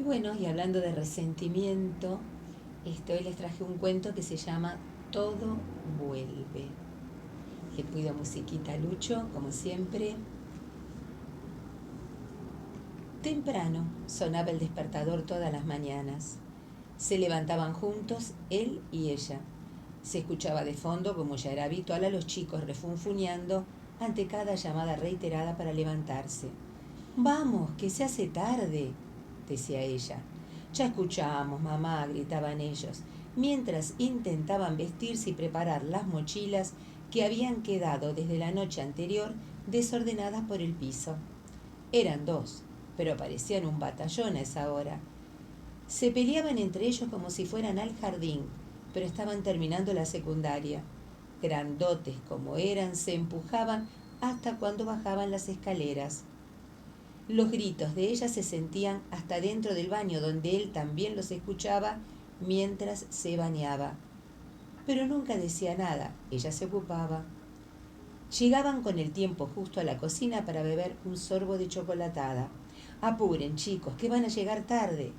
Bueno, y hablando de resentimiento, hoy les traje un cuento que se llama Todo vuelve. Le pido musiquita a Lucho, como siempre. Temprano sonaba el despertador todas las mañanas. Se levantaban juntos él y ella. Se escuchaba de fondo, como ya era habitual, a los chicos refunfuñando ante cada llamada reiterada para levantarse. Vamos, que se hace tarde, decía ella. Ya escuchamos, mamá, gritaban ellos, mientras intentaban vestirse y preparar las mochilas que habían quedado desde la noche anterior desordenadas por el piso. Eran dos, pero parecían un batallón a esa hora. Se peleaban entre ellos como si fueran al jardín, pero estaban terminando la secundaria. Grandotes como eran, se empujaban hasta cuando bajaban las escaleras. Los gritos de ella se sentían hasta dentro del baño, donde él también los escuchaba mientras se bañaba. Pero nunca decía nada, ella se ocupaba. Llegaban con el tiempo justo a la cocina para beber un sorbo de chocolatada. Apuren, chicos, que van a llegar tarde.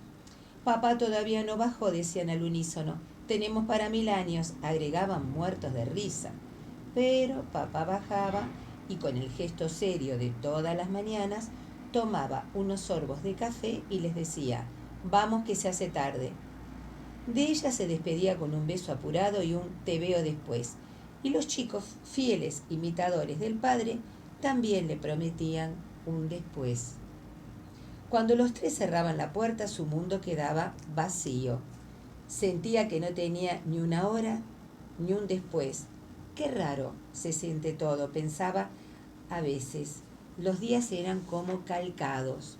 Papá todavía no bajó, decían al unísono. Tenemos para 1000 años, agregaban muertos de risa. Pero papá bajaba y con el gesto serio de todas las mañanas tomaba unos sorbos de café y les decía, vamos que se hace tarde. De ella se despedía con un beso apurado y un te veo después. Y los chicos, fieles imitadores del padre, también le prometían un después. Cuando los tres cerraban la puerta, su mundo quedaba vacío. Sentía que no tenía ni una hora ni un después. Qué raro se siente todo, pensaba a veces. Los días eran como calcados.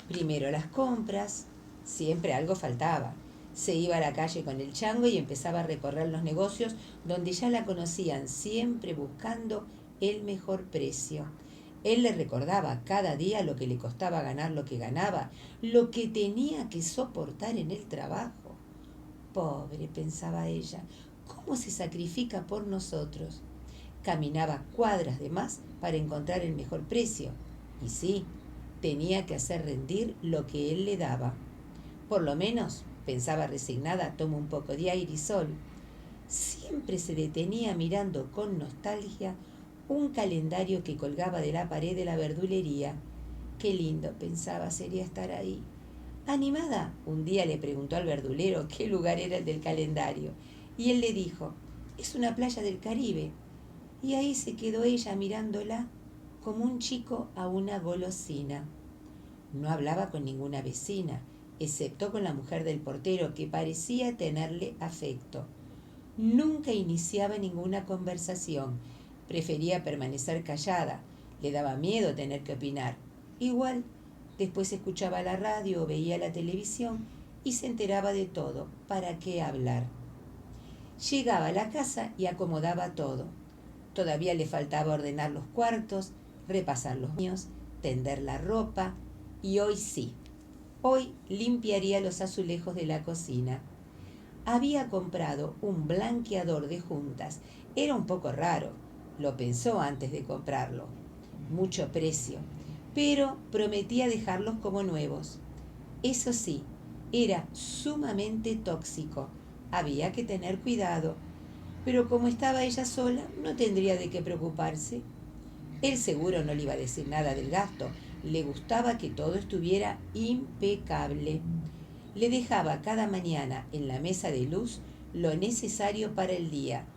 Primero las compras, siempre algo faltaba. Se iba a la calle con el chango y empezaba a recorrer los negocios donde ya la conocían, siempre buscando el mejor precio. Él le recordaba cada día lo que le costaba ganar lo que ganaba, lo que tenía que soportar en el trabajo. Pobre, pensaba ella, ¿cómo se sacrifica por nosotros? Caminaba cuadras de más para encontrar el mejor precio. Y sí, tenía que hacer rendir lo que él le daba. Por lo menos, pensaba resignada, toma un poco de aire y sol. Siempre se detenía mirando con nostalgia un calendario que colgaba de la pared de la verdulería. Qué lindo, pensaba, sería estar ahí. Animada, un día le preguntó al verdulero qué lugar era el del calendario, y él le dijo, es una playa del Caribe. Y ahí se quedó ella mirándola como un chico a una golosina. No hablaba con ninguna vecina, excepto con la mujer del portero, que parecía tenerle afecto. Nunca iniciaba ninguna conversación, prefería permanecer callada, le daba miedo tener que opinar. Igual, después escuchaba la radio o veía la televisión y se enteraba de todo. ¿Para qué hablar? Llegaba a la casa y acomodaba todo. Todavía le faltaba ordenar los cuartos, repasar los baños, tender la ropa, y hoy sí, hoy limpiaría los azulejos de la cocina. Había comprado un blanqueador de juntas. Era un poco raro, lo pensó antes de comprarlo. Mucho precio, pero prometía dejarlos como nuevos. Eso sí, era sumamente tóxico. Había que tener cuidado, pero como estaba ella sola, no tendría de qué preocuparse. Él seguro no le iba a decir nada del gasto. Le gustaba que todo estuviera impecable. Le dejaba cada mañana en la mesa de luz lo necesario para el día.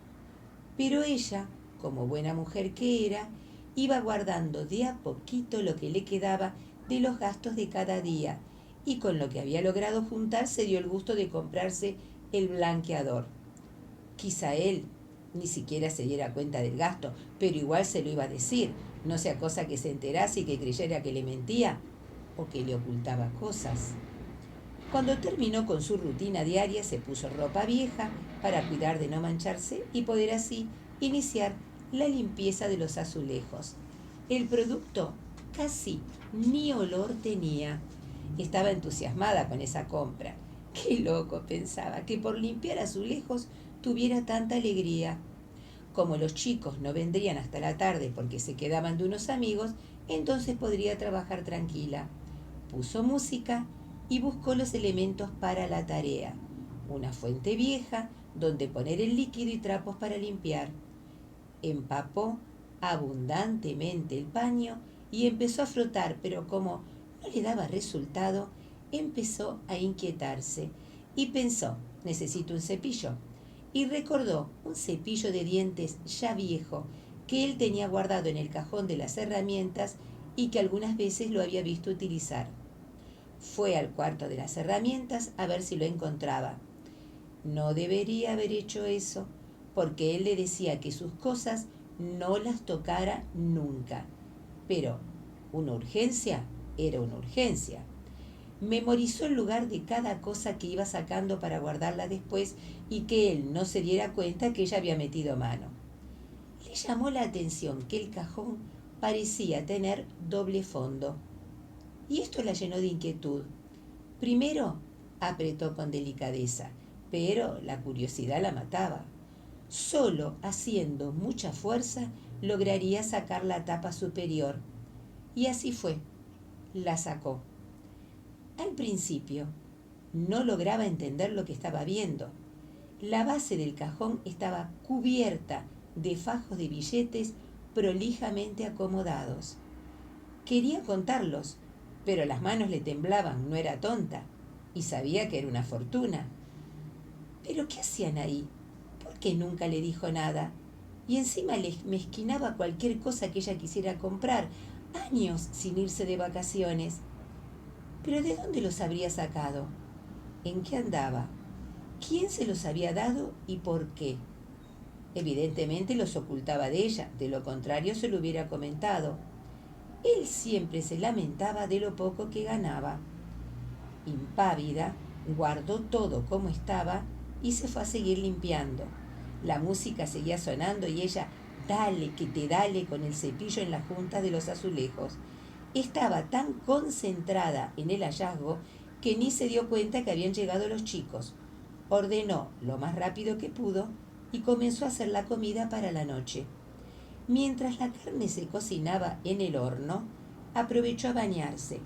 Pero ella, como buena mujer que era, iba guardando de a poquito lo que le quedaba de los gastos de cada día, y con lo que había logrado juntar se dio el gusto de comprarse el blanqueador. Quizá él ni siquiera se diera cuenta del gasto, pero igual se lo iba a decir, no sea cosa que se enterase y que creyera que le mentía o que le ocultaba cosas. Cuando terminó con su rutina diaria, se puso ropa vieja para cuidar de no mancharse y poder así iniciar la limpieza de los azulejos. El producto casi ni olor tenía. Estaba entusiasmada con esa compra. Qué loco, pensaba, que por limpiar azulejos tuviera tanta alegría. Como los chicos no vendrían hasta la tarde porque se quedaban de unos amigos, entonces podría trabajar tranquila. Puso música y buscó los elementos para la tarea: una fuente vieja donde poner el líquido y trapos para limpiar. Empapó abundantemente el paño y empezó a frotar, pero como no le daba resultado, empezó a inquietarse y pensó: necesito un cepillo. Y recordó un cepillo de dientes ya viejo que él tenía guardado en el cajón de las herramientas y que algunas veces lo había visto utilizar. Fue al cuarto de las herramientas a ver si lo encontraba. No debería haber hecho eso, porque él le decía que sus cosas no las tocara nunca. Pero una urgencia era una urgencia. Memorizó el lugar de cada cosa que iba sacando para guardarla después y que él no se diera cuenta que ella había metido mano. Le llamó la atención que el cajón parecía tener doble fondo, y esto la llenó de inquietud. Primero apretó con delicadeza, pero la curiosidad la mataba. Solo haciendo mucha fuerza lograría sacar la tapa superior. Y así fue. La sacó. Al principio no lograba entender lo que estaba viendo. La base del cajón estaba cubierta de fajos de billetes prolijamente acomodados. Quería contarlos, pero las manos le temblaban, no era tonta, y sabía que era una fortuna. ¿Pero qué hacían ahí? ¿Por qué nunca le dijo nada? Y encima le mezquinaba cualquier cosa que ella quisiera comprar, años sin irse de vacaciones. ¿Pero de dónde los habría sacado? ¿En qué andaba? ¿Quién se los había dado y por qué? Evidentemente los ocultaba de ella, de lo contrario se lo hubiera comentado. Él siempre se lamentaba de lo poco que ganaba. Impávida, guardó todo como estaba y se fue a seguir limpiando. La música seguía sonando y ella, dale que te dale con el cepillo en la junta de los azulejos. Estaba tan concentrada en el hallazgo que ni se dio cuenta que habían llegado los chicos. Ordenó lo más rápido que pudo y comenzó a hacer la comida para la noche. Mientras la carne se cocinaba en el horno, aprovechó a bañarse.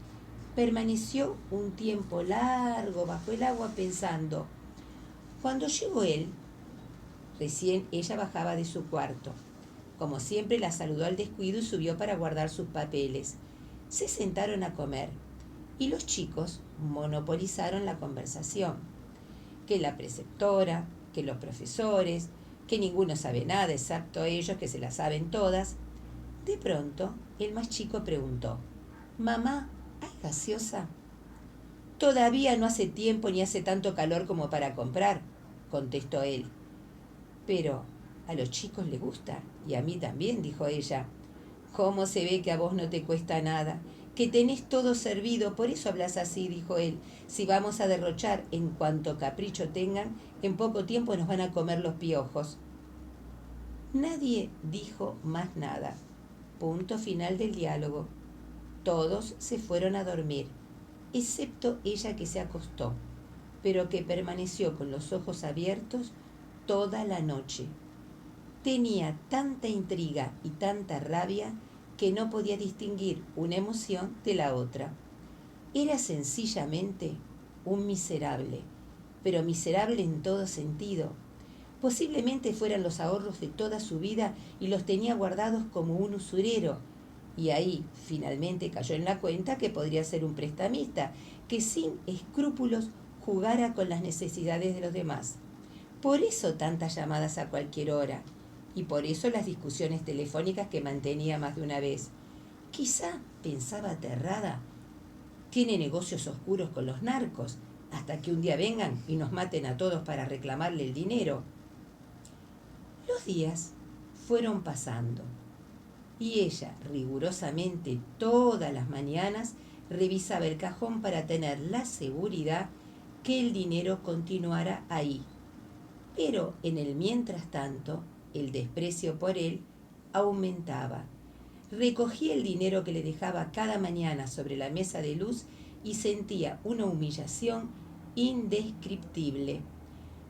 Permaneció un tiempo largo bajo el agua pensando. Cuando llegó él, recién ella bajaba de su cuarto. Como siempre, la saludó al descuido y subió para guardar sus papeles. Se sentaron a comer y los chicos monopolizaron la conversación. Que la preceptora, que los profesores, que ninguno sabe nada excepto ellos que se la saben todas. De pronto, el más chico preguntó: «Mamá, ¿hay gaseosa?». «Todavía no hace tiempo ni hace tanto calor como para comprar», contestó él. «Pero a los chicos les gusta, y a mí también», dijo ella. «¿Cómo se ve que a vos no te cuesta nada? Que tenés todo servido, por eso hablas así», dijo él. «Si vamos a derrochar en cuanto capricho tengan, en poco tiempo nos van a comer los piojos». Nadie dijo más nada. Punto final del diálogo. Todos se fueron a dormir, excepto ella, que se acostó, pero que permaneció con los ojos abiertos toda la noche. Tenía tanta intriga y tanta rabia que no podía distinguir una emoción de la otra. Era sencillamente un miserable, pero miserable en todo sentido. Posiblemente fueran los ahorros de toda su vida y los tenía guardados como un usurero. Y ahí finalmente cayó en la cuenta que podría ser un prestamista, que sin escrúpulos jugara con las necesidades de los demás. Por eso tantas llamadas a cualquier hora, y por eso las discusiones telefónicas que mantenía más de una vez. Quizá, pensaba aterrada, tiene negocios oscuros con los narcos, hasta que un día vengan y nos maten a todos para reclamarle el dinero. Los días fueron pasando y ella rigurosamente todas las mañanas revisaba el cajón para tener la seguridad que el dinero continuara ahí. Pero en el mientras tanto, el desprecio por él aumentaba. Recogía el dinero que le dejaba cada mañana sobre la mesa de luz y sentía una humillación indescriptible.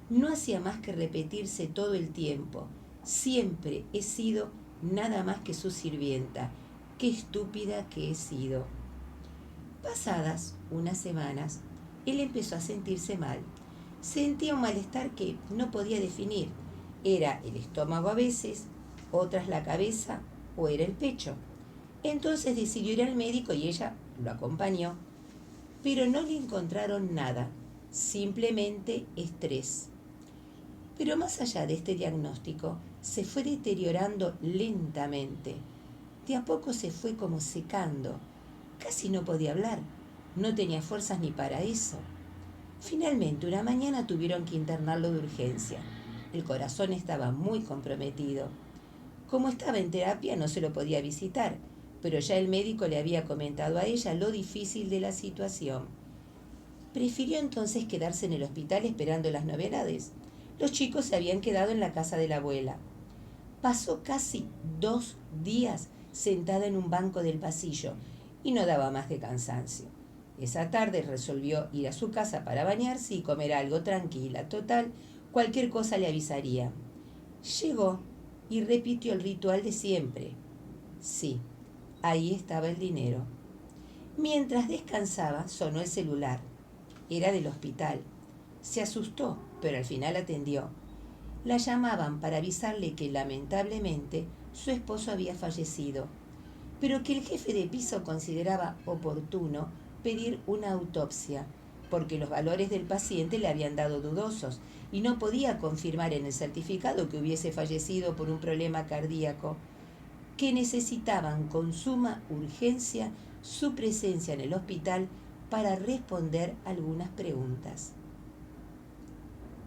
No hacía más que repetirse todo el tiempo: siempre he sido nada más que su sirvienta. Qué estúpida que he sido. Pasadas unas semanas, él empezó a sentirse mal. Sentía un malestar que no podía definir. Era el estómago a veces, otras la cabeza o era el pecho. Entonces decidió ir al médico y ella lo acompañó. Pero no le encontraron nada, simplemente estrés. Pero más allá de este diagnóstico, se fue deteriorando lentamente. De a poco se fue como secando. Casi no podía hablar. No tenía fuerzas ni para eso. Finalmente, una mañana tuvieron que internarlo de urgencia. El corazón estaba muy comprometido. Como estaba en terapia, no se lo podía visitar, pero ya el médico le había comentado a ella lo difícil de la situación. Prefirió entonces quedarse en el hospital esperando las novedades. Los chicos se habían quedado en la casa de la abuela. Pasó casi 2 días sentada en un banco del pasillo y no daba más de cansancio. Esa tarde resolvió ir a su casa para bañarse y comer algo tranquila. Total, cualquier cosa le avisaría. Llegó y repitió el ritual de siempre. Sí, ahí estaba el dinero. Mientras descansaba, sonó el celular. Era del hospital. Se asustó, pero al final atendió. La llamaban para avisarle que lamentablemente su esposo había fallecido, pero que el jefe de piso consideraba oportuno pedir una autopsia, porque los valores del paciente le habían dado dudosos y no podía confirmar en el certificado que hubiese fallecido por un problema cardíaco, que necesitaban con suma urgencia su presencia en el hospital para responder algunas preguntas.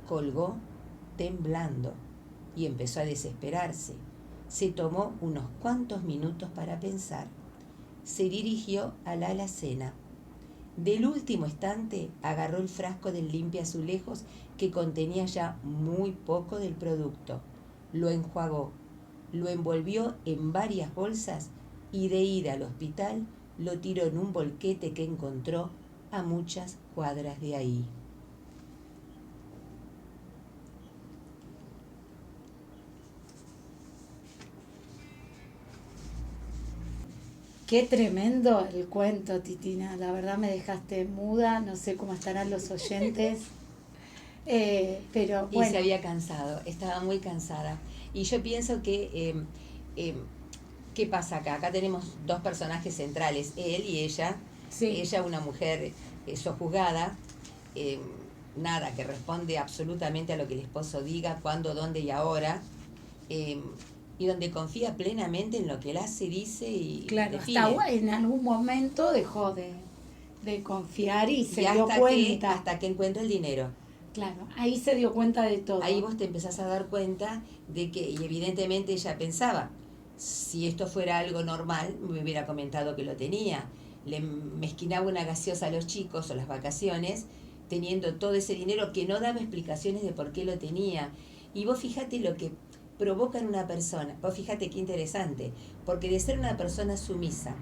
Colgó temblando y empezó a desesperarse. Se tomó unos cuantos minutos para pensar. Se dirigió a la alacena. Del último estante agarró el frasco del limpiazulejos que contenía ya muy poco del producto. Lo enjuagó, lo envolvió en varias bolsas y de ida al hospital lo tiró en un volquete que encontró a muchas cuadras de ahí. Qué tremendo el cuento, Titina. La verdad me dejaste muda, no sé cómo estarán los oyentes. Pero bueno. Y se había cansado, estaba muy cansada. Y yo pienso que, ¿qué pasa acá? Acá tenemos 2 personajes centrales, él y ella. Sí. Ella, una mujer sojuzgada, nada, que responde absolutamente a lo que el esposo diga, cuándo, dónde y ahora. Y donde confía plenamente en lo que él hace, dice y claro, define. hasta en algún momento dejó de confiar y se dio cuenta. Hasta que encuentra el dinero. Claro, ahí se dio cuenta de todo. Ahí vos te empezás a dar cuenta de que, y evidentemente ella pensaba, si esto fuera algo normal, me hubiera comentado que lo tenía. Le mezquinaba una gaseosa a los chicos o las vacaciones, teniendo todo ese dinero que no daba explicaciones de por qué lo tenía. Y vos fíjate lo que provoca en una persona. Vos fíjate qué interesante, porque de ser una persona sumisa,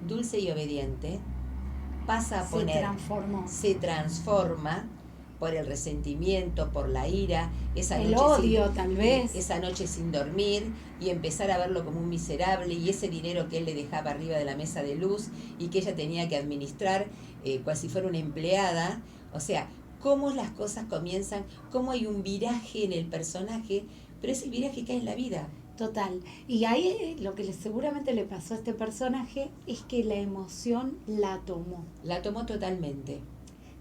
dulce y obediente, pasa a poner, se transforma por el resentimiento, por la ira, el odio tal vez, esa noche sin dormir y empezar a verlo como un miserable y ese dinero que él le dejaba arriba de la mesa de luz y que ella tenía que administrar cual si fuera una empleada. O sea, cómo las cosas comienzan, cómo hay un viraje en el personaje, pero ese viraje cae en la vida. Total. Y ahí lo que seguramente le pasó a este personaje es que la emoción la tomó. La tomó totalmente.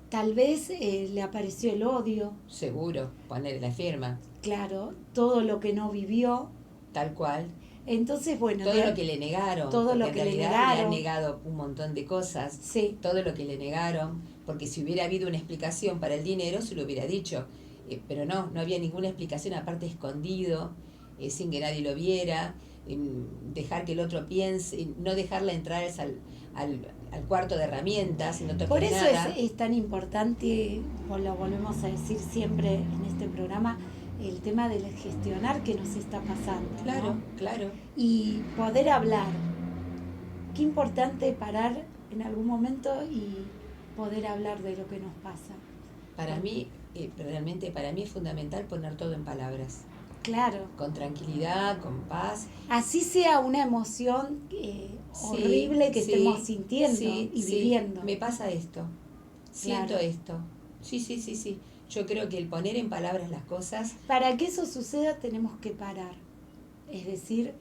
Tal vez le apareció el odio. Seguro, poner la firma. Claro, todo lo que no vivió. Tal cual. Entonces, bueno. Todo lo que le negaron. Todo lo que le negaron. Le han negado un montón de cosas. Sí. Todo lo que le negaron. Porque si hubiera habido una explicación para el dinero, se lo hubiera dicho. Pero no había ninguna explicación, aparte escondido, sin que nadie lo viera, dejar que el otro piense, no dejarla entrar al cuarto de herramientas, no tocar por eso nada. Es tan importante, lo volvemos a decir siempre en este programa, el tema de gestionar qué nos está pasando. Claro, ¿no? claro. Y poder hablar. Qué importante parar en algún momento y poder hablar de lo que nos pasa. Para mí, realmente para mí es fundamental poner todo en palabras. Claro. Con tranquilidad, con paz. Así sea una emoción horrible que estemos sintiendo y viviendo. Me pasa esto. siento Claro. esto. Sí, sí, sí, sí. Yo creo que el poner en palabras las cosas, Para que eso suceda tenemos que parar. Es decir,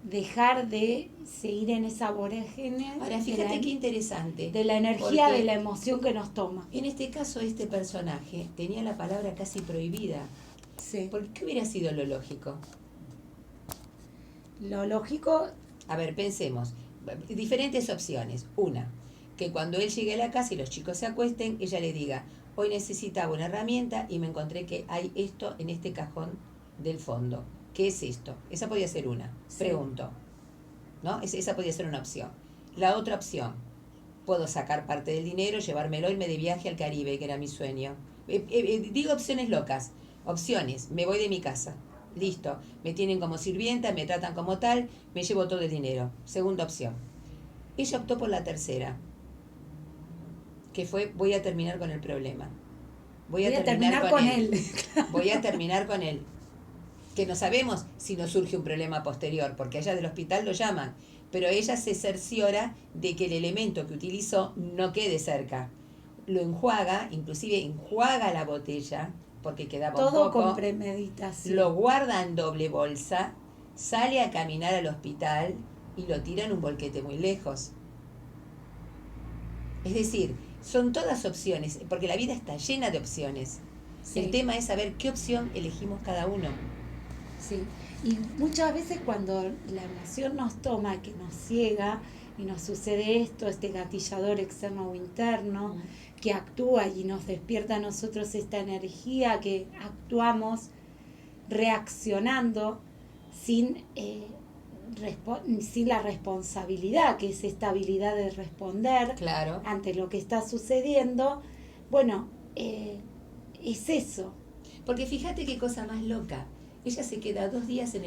dejar de seguir en esa vorágine ahora fíjate qué interesante, de la energía, porque de la emoción que nos toma. en este caso este personaje tenía la palabra casi prohibida. Sí. ¿Por qué hubiera sido lo lógico? Lo lógico, A ver, pensemos. Diferentes opciones. Una, que cuando él llegue a la casa y los chicos se acuesten, ella le diga, hoy necesitaba una herramienta y me encontré que hay esto en este cajón del fondo. ¿Qué es esto? Esa podía ser una. Sí. Pregunto. ¿No? Esa podía ser una opción. La otra opción, puedo sacar parte del dinero, llevármelo, irme de viaje al Caribe, que era mi sueño. Digo opciones locas. Opciones, me voy de mi casa. Listo, me tienen como sirvienta, me tratan como tal, me llevo todo el dinero. Segunda opción. Ella optó por la tercera, que fue voy a terminar con el problema. Voy a terminar con él. Voy a terminar con él. Que no sabemos si nos surge un problema posterior, porque allá del hospital lo llaman, pero ella se cerciora de que el elemento que utilizó no quede cerca. Lo enjuaga, inclusive enjuaga la botella, porque quedaba todo un poco, con premeditación. lo guarda en doble bolsa, sale a caminar al hospital y lo tira en un volquete muy lejos. Es decir, son todas opciones, porque la vida está llena de opciones. Sí. El tema es saber qué opción elegimos cada uno. Sí, y muchas veces cuando la emoción nos toma, que nos ciega y nos sucede esto, este gatillador externo o interno, que actúa y nos despierta a nosotros esta energía que actuamos reaccionando sin, sin la responsabilidad, que es esta habilidad de responder Claro. ante lo que está sucediendo, bueno, es eso. Porque fíjate qué cosa más loca. Ella se queda 2 días en